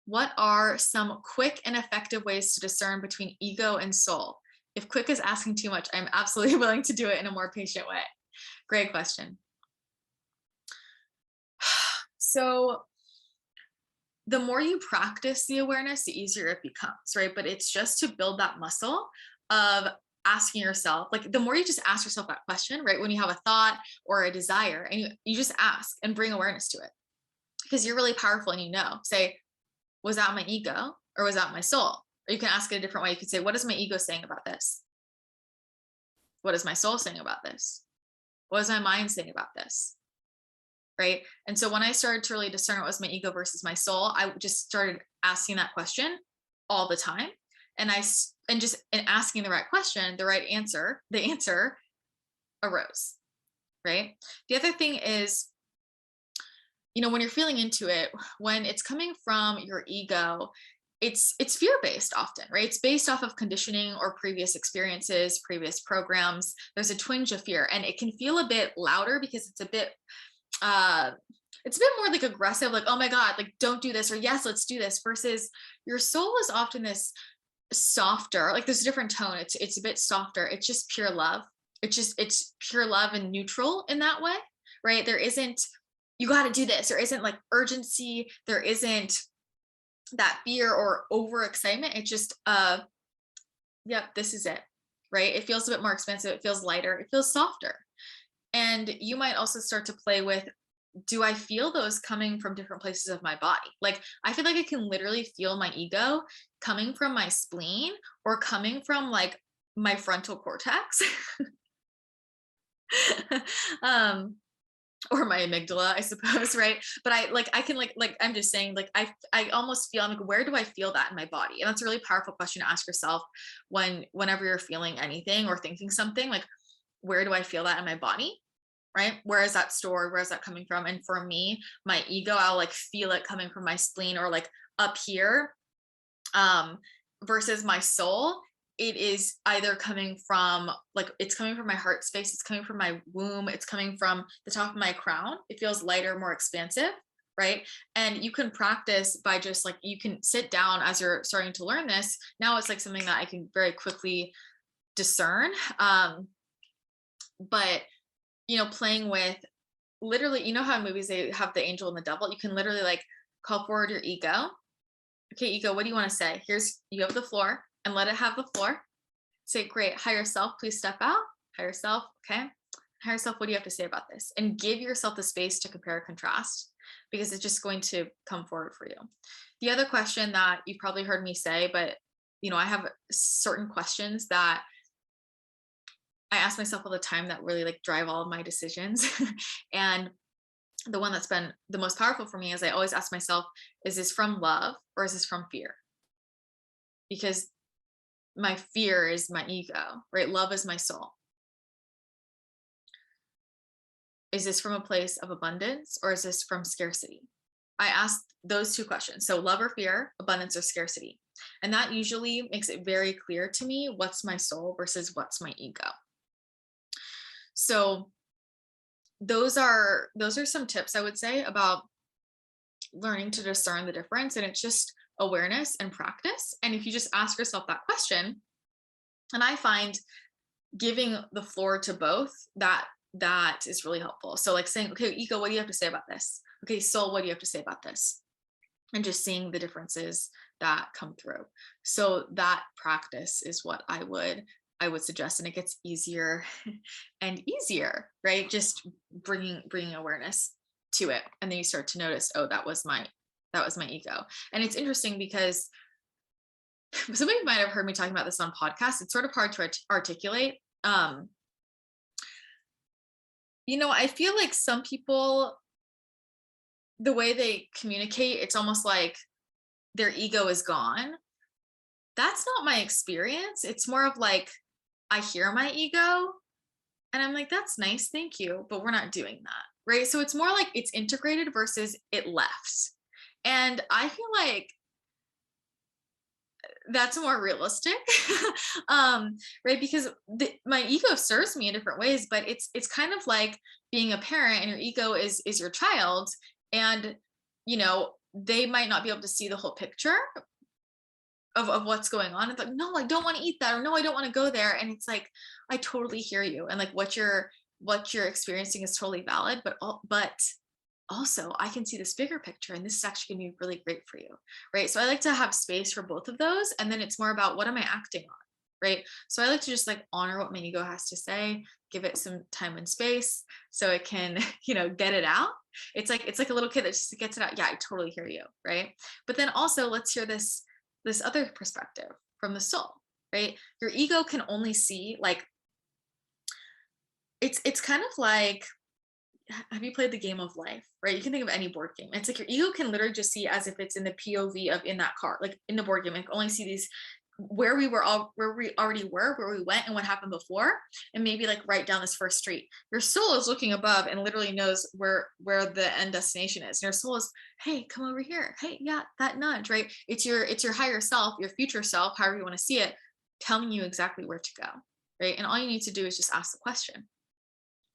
What are some quick and effective ways to discern between ego and soul? If quick is asking too much, I'm absolutely willing to do it in a more patient way. Great question. So, the more you practice the awareness, the easier it becomes, right? But it's just to build that muscle of asking yourself, like the more you just ask yourself that question, right? When you have a thought or a desire, and you just ask and bring awareness to it because you're really powerful and say, was that my ego or was that my soul? Or you can ask it a different way. You could say, what is my ego saying about this? What is my soul saying about this? What is my mind saying about this? Right. And so when I started to really discern what was my ego versus my soul, I just started asking that question all the time. And asking the right question, the answer arose. Right. The other thing is, when you're feeling into it, when it's coming from your ego, it's fear-based often, right? It's based off of conditioning or previous experiences, previous programs. There's a twinge of fear, and it can feel a bit louder because uh it's a bit more like aggressive, like, oh my God, like don't do this, or yes, let's do this, versus your soul is often this softer, like there's a different tone. It's a bit softer. It's just pure love. It's pure love and neutral in that way, right? There isn't, you got to do this. There isn't like urgency. There isn't that fear or overexcitement. It's just, yep, this is it, right? It feels a bit more expansive. It feels lighter. It feels softer. And you might also start to play with, do I feel those coming from different places of my body? Like, I feel like I can literally feel my ego coming from my spleen or coming from like my frontal cortex. um, or my amygdala, I suppose, right? But I can I'm just saying, like I almost feel, I'm like, where do I feel that in my body? And that's a really powerful question to ask yourself whenever you're feeling anything or thinking something, like, where do I feel that in my body? Right? Where is that stored? Where is that coming from? And for me, my ego, I'll like feel it coming from my spleen or like up here. Versus my soul, it is either coming from, like, it's coming from my heart space, it's coming from my womb, it's coming from the top of my crown. It feels lighter, more expansive, right? And you can practice by just like, you can sit down as you're starting to learn this. Now it's like something that I can very quickly discern. But playing with, literally, how in movies they have the angel and the devil, you can literally like call forward your ego. Okay, ego, what do you want to say? You have the floor, and let it have the floor. Say, great, higher self, please step out. Higher self, okay. Higher self, what do you have to say about this? And give yourself the space to compare and contrast, because it's just going to come forward for you. The other question that you probably heard me say, but I have certain questions that I ask myself all the time that really like drive all of my decisions. And the one that's been the most powerful for me is I always ask myself, is this from love or is this from fear? Because my fear is my ego, right? Love is my soul. Is this from a place of abundance or is this from scarcity? I ask those two questions. So love or fear, abundance or scarcity. And that usually makes it very clear to me what's my soul versus what's my ego. So those are some tips I would say about learning to discern the difference. And it's just awareness and practice. And if you just ask yourself that question, and I find giving the floor to both, that is really helpful. So like saying, okay, ego, what do you have to say about this? Okay, soul, what do you have to say about this? And just seeing the differences that come through. So that practice is what I would suggest, and it gets easier and easier, right? Just bringing awareness to it, and then you start to notice, oh, that was my ego. And it's interesting because somebody might have heard me talking about this on podcasts. It's sort of hard to articulate. I feel like some people, the way they communicate, it's almost like their ego is gone. That's not my experience. It's more of like, I hear my ego and I'm like, that's nice, thank you, but we're not doing that, right? So it's more like it's integrated versus it left. And I feel like that's more realistic. Right? Because my ego serves me in different ways, but it's kind of like being a parent, and your ego is your child. And they might not be able to see the whole picture of what's going on. It's like, no, I don't want to eat that, or no, I don't want to go there. And it's like, I totally hear you. And like what you're experiencing is totally valid, but also I can see this bigger picture, and this is actually going to be really great for you. Right. So I like to have space for both of those. And then it's more about, what am I acting on? Right. So I like to just like honor what my ego has to say, give it some time and space so it can, get it out. It's like a little kid that just gets it out. Yeah, I totally hear you. Right. But then also let's hear this other perspective from the soul, right? Your ego can only see, like, it's kind of like, have you played the game of life, right? You can think of any board game. It's like your ego can literally just see as if it's in the POV of in that car, like in the board game. It can only see these where we already were, where we went and what happened before, and maybe like right down this first street. Your soul is looking above and literally knows where the end destination is. And your soul is, hey, come over here. Hey, yeah, that nudge, right? It's your higher self, your future self, however you want to see it, telling you exactly where to go, right? And all you need to do is just ask the question.